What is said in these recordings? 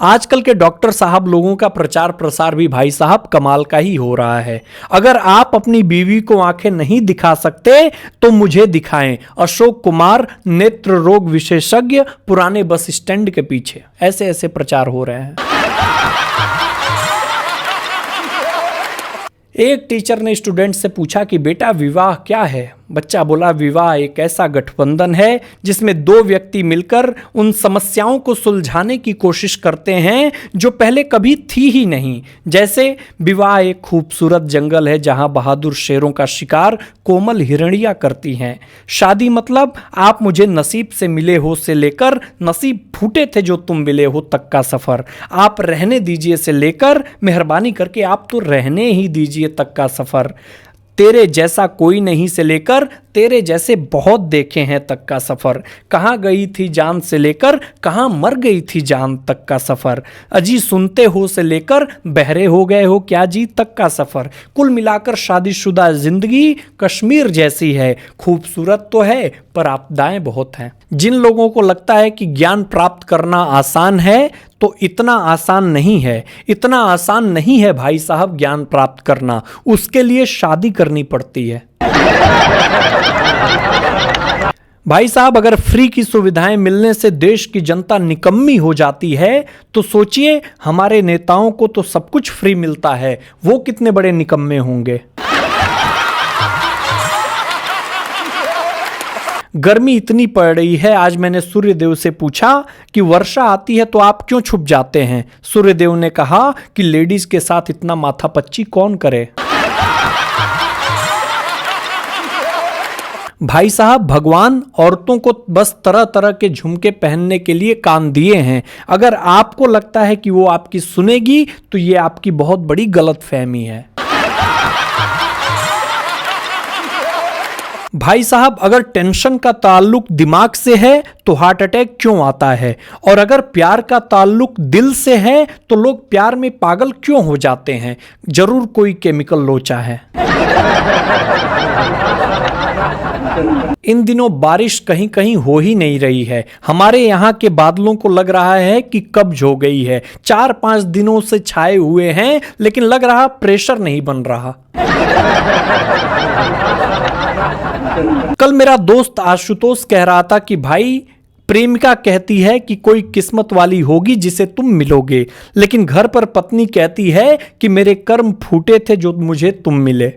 आजकल के डॉक्टर साहब लोगों का प्रचार प्रसार भी भाई साहब कमाल का ही हो रहा है। अगर आप अपनी बीवी को आंखें नहीं दिखा सकते तो मुझे दिखाएं। अशोक कुमार, नेत्र रोग विशेषज्ञ, पुराने बस स्टैंड के पीछे। ऐसे ऐसे प्रचार हो रहे हैं। एक टीचर ने स्टूडेंट से पूछा कि बेटा विवाह क्या है। बच्चा बोला विवाह एक ऐसा गठबंधन है जिसमें दो व्यक्ति मिलकर उन समस्याओं को सुलझाने की कोशिश करते हैं जो पहले कभी थी ही नहीं। जैसे विवाह एक खूबसूरत जंगल है जहां बहादुर शेरों का शिकार कोमल हिरणियां करती हैं। शादी मतलब आप मुझे नसीब से मिले हो से लेकर नसीब फूटे थे जो तुम मिले हो तक का सफर। आप रहने दीजिए से लेकर मेहरबानी करके आप तो रहने ही दीजिए तक का सफर। तेरे जैसा कोई नहीं से लेकर तेरे जैसे बहुत देखे हैं तक का सफर। कहाँ गई थी जान से लेकर कहाँ मर गई थी जान तक का सफर। अजी सुनते हो से लेकर बहरे हो गए हो क्या जी तक का सफर। कुल मिलाकर शादीशुदा जिंदगी कश्मीर जैसी है। खूबसूरत तो है पर आपदाएं बहुत हैं। जिन लोगों को लगता है कि ज्ञान प्राप्त करना आसान है तो इतना आसान नहीं है। इतना आसान नहीं है भाई साहब ज्ञान प्राप्त करना। उसके लिए शादी करनी पड़ती है। भाई साहब अगर फ्री की सुविधाएं मिलने से देश की जनता निकम्मी हो जाती है तो सोचिए हमारे नेताओं को तो सब कुछ फ्री मिलता है, वो कितने बड़े निकम्मे होंगे। गर्मी इतनी पड़ रही है, आज मैंने सूर्यदेव से पूछा कि वर्षा आती है तो आप क्यों छुप जाते हैं। सूर्यदेव ने कहा कि लेडीज के साथ इतना माथापच्ची कौन करे। भाई साहब भगवान औरतों को बस तरह तरह के झुमके पहनने के लिए कान दिए हैं। अगर आपको लगता है कि वो आपकी सुनेगी तो ये आपकी बहुत बड़ी गलतफहमी है। भाई साहब अगर टेंशन का ताल्लुक दिमाग से है तो हार्ट अटैक क्यों आता है, और अगर प्यार का ताल्लुक दिल से है तो लोग प्यार में पागल क्यों हो जाते हैं। जरूर कोई केमिकल लोचा है। इन दिनों बारिश कहीं कहीं हो ही नहीं रही है। हमारे यहाँ के बादलों को लग रहा है कि कब्ज हो गई है। 4-5 दिनों से छाए हुए हैं लेकिन लग रहा प्रेशर नहीं बन रहा। कल मेरा दोस्त आशुतोष कह रहा था कि भाई प्रेमिका कहती है कि कोई किस्मत वाली होगी जिसे तुम मिलोगे, लेकिन घर पर पत्नी कहती है कि मेरे कर्म फूटे थे जो मुझे तुम मिले।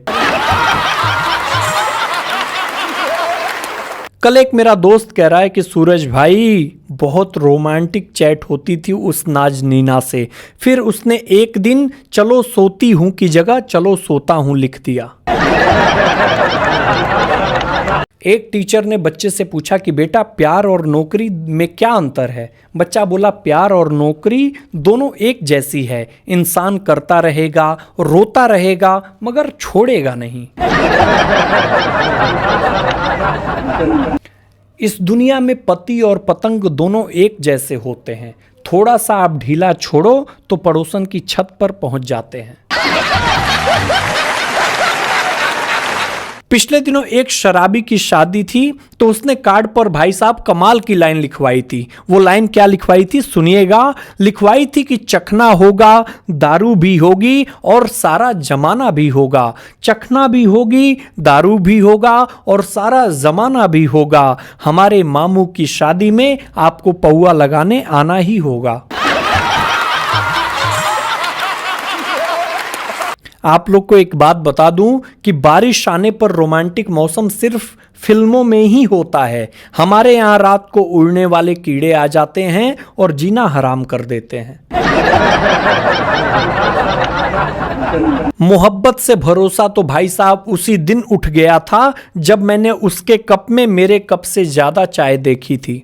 कल एक मेरा दोस्त कह रहा है कि सूरज भाई बहुत रोमांटिक चैट होती थी उस नाजनीना से, फिर उसने एक दिन चलो सोती हूं की जगह चलो सोता हूं लिख दिया। एक टीचर ने बच्चे से पूछा कि बेटा प्यार और नौकरी में क्या अंतर है। बच्चा बोला प्यार और नौकरी दोनों एक जैसी है। इंसान करता रहेगा, रोता रहेगा मगर छोड़ेगा नहीं। इस दुनिया में पति और पतंग दोनों एक जैसे होते हैं। थोड़ा सा आप ढीला छोड़ो तो पड़ोसन की छत पर पहुंच जाते हैं। पिछले दिनों एक शराबी की शादी थी तो उसने कार्ड पर भाई साहब कमाल की लाइन लिखवाई थी। वो लाइन क्या लिखवाई थी सुनिएगा। लिखवाई थी कि चखना होगा, दारू भी होगी और सारा जमाना भी होगा। चखना भी होगी, दारू भी होगा और सारा जमाना भी होगा। हमारे मामू की शादी में आपको पौआ लगाने आना ही होगा। आप लोग को एक बात बता दूं कि बारिश आने पर रोमांटिक मौसम सिर्फ फिल्मों में ही होता है। हमारे यहाँ रात को उड़ने वाले कीड़े आ जाते हैं और जीना हराम कर देते हैं। मोहब्बत से भरोसा तो भाई साहब उसी दिन उठ गया था जब मैंने उसके कप में मेरे कप से ज्यादा चाय देखी थी।